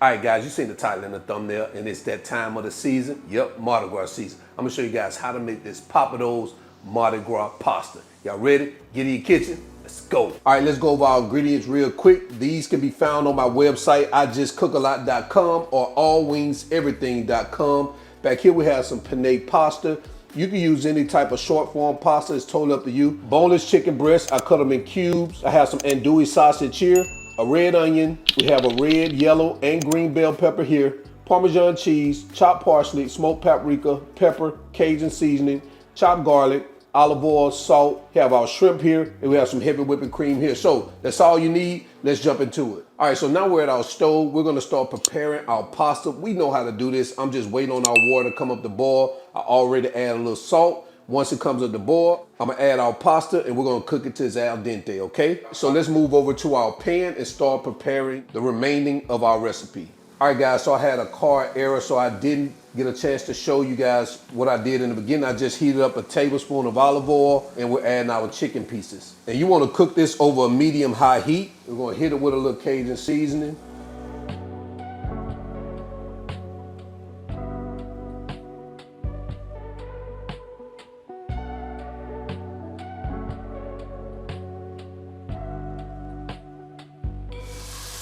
All right, guys, you seen the title in the thumbnail, and it's that time of the season. Yep, Mardi Gras season. I'm gonna show you guys how to make this Pappadeaux Mardi Gras pasta. Y'all ready? Get in your kitchen. Let's go. All right, let's go over our ingredients real quick. These can be found on my website, ijustcookalot.com or allwingseverything.com. Back here we have some penne pasta. You can use any type of short form pasta, it's totally up to you. Boneless chicken breasts, I cut them in cubes. I have some andouille sausage here, a red onion. We have a red, yellow, and green bell pepper here. Parmesan cheese, chopped parsley, smoked paprika, pepper, Cajun seasoning, chopped garlic, olive oil, salt. We have our shrimp here, and we have some heavy whipping cream here. So that's all you need. Let's jump into it. All right, so now we're at our stove. We're gonna start preparing our pasta. We know how to do this. I'm just waiting on our water to come up to boil. I already add a little salt. Once it comes up to boil, I'm gonna add our pasta and we're gonna cook it till it's al dente, okay? So let's move over to our pan and start preparing the remaining of our recipe. All right, guys, so I had a card error, so I didn't get a chance to show you guys what I did in the beginning. I just heated up a tablespoon of olive oil and we're adding our chicken pieces. And you wanna cook this over a medium-high heat. We're gonna hit it with a little Cajun seasoning.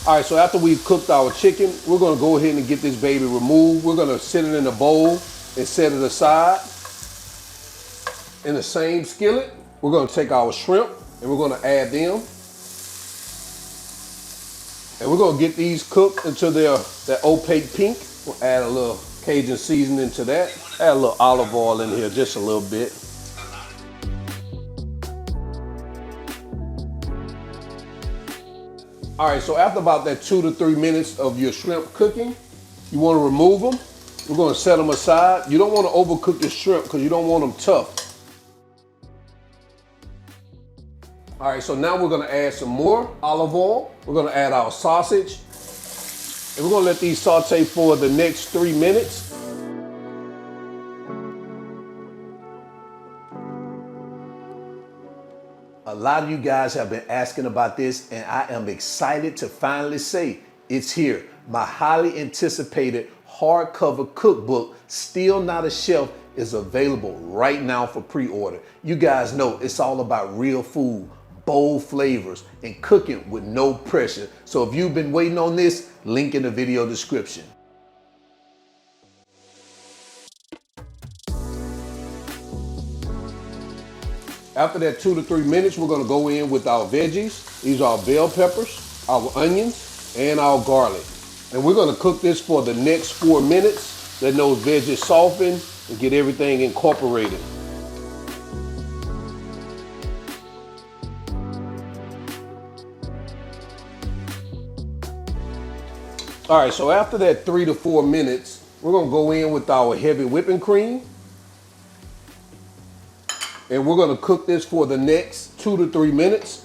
All right, so after we've cooked our chicken, we're gonna go ahead and get this baby removed. We're gonna sit it in a bowl and set it aside. In the same skillet, we're gonna take our shrimp and we're gonna add them. And we're gonna get these cooked until they're that opaque pink. We'll add a little Cajun seasoning to that. Add a little olive oil in here, just a little bit. All right, so after about that 2 to 3 minutes of your shrimp cooking, you want to remove them. We're going to set them aside. You don't want to overcook your shrimp because you don't want them tough. All right, so now we're going to add some more olive oil. We're going to add our sausage. And we're going to let these saute for the next 3 minutes. A lot of you guys have been asking about this, and I am excited to finally say it's here. My highly anticipated hardcover cookbook, Still Not a Chef, is available right now for pre-order. You guys know it's all about real food, bold flavors, and cooking with no pressure. So if you've been waiting on this, link in the video description. After that 2 to 3 minutes, we're gonna go in with our veggies. These are our bell peppers, our onions, and our garlic. And we're gonna cook this for the next 4 minutes, letting those veggies soften and get everything incorporated. All right, so after that 3 to 4 minutes, we're gonna go in with our heavy whipping cream. And we're gonna cook this for the next 2 to 3 minutes.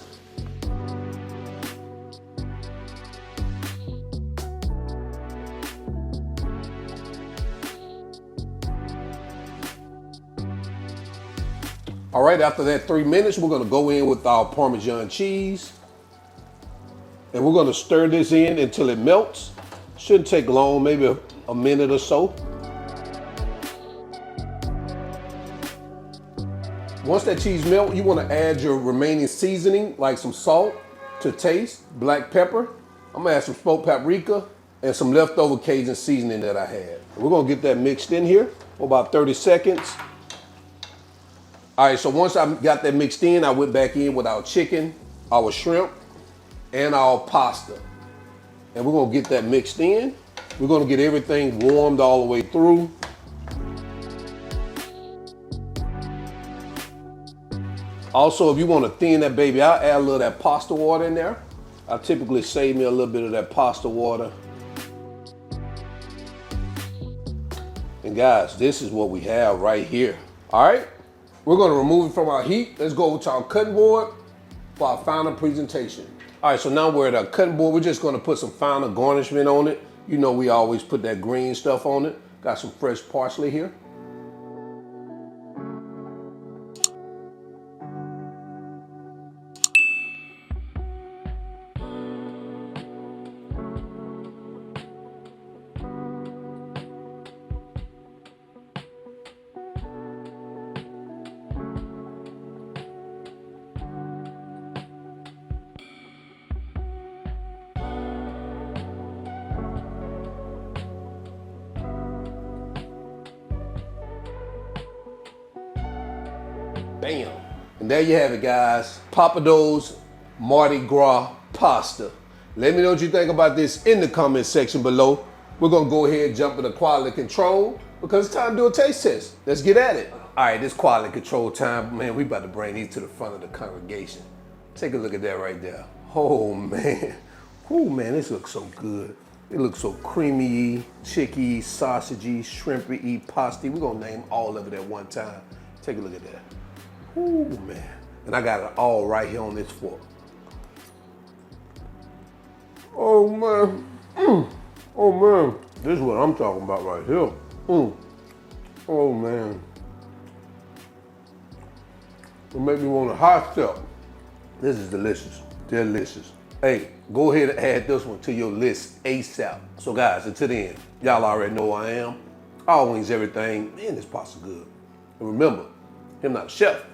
All right, after that 3 minutes, we're gonna go in with our Parmesan cheese. And we're gonna stir this in until it melts. Shouldn't take long, maybe a minute or so. Once that cheese melts, you want to add your remaining seasoning, like some salt to taste, black pepper. I'm gonna add some smoked paprika and some leftover Cajun seasoning that I had. We're gonna get that mixed in here for about 30 seconds. All right, so once I got that mixed in, I went back in with our chicken, our shrimp, and our pasta. And we're gonna get that mixed in. We're gonna get everything warmed all the way through. Also, if you want to thin that baby out, add a little of that pasta water in there. I typically save me a little bit of that pasta water. And guys, this is what we have right here. All right, we're gonna remove it from our heat. Let's go to our cutting board for our final presentation. All right, so now we're at our cutting board. We're just gonna put some final garnishment on it. You know we always put that green stuff on it. Got some fresh parsley here. Bam. And there you have it, guys. Pappadeaux Mardi Gras pasta. Let me know what you think about this in the comment section below. We're gonna go ahead and jump into quality control because it's time to do a taste test. Let's get at it. All right, this quality control time. Man, we about to bring these to the front of the congregation. Take a look at that right there. Oh man. Oh man, this looks so good. It looks so creamy, chicky, sausagey, shrimpy, pasty. We're gonna name all of it at one time. Take a look at that. Oh man. And I got it all right here on this fork. Oh man. Oh man. This is what I'm talking about right here. Oh man. It make me want a hot step. This is delicious. Delicious. Hey, go ahead and add this one to your list ASAP. So guys, until the end, y'all already know who I am. Always everything. Man, this pasta good. And remember, him not a chef.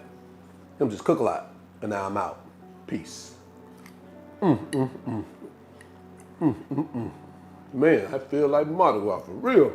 Him just cook a lot. And now I'm out. Peace. Man, I feel like Mardi Gras for real.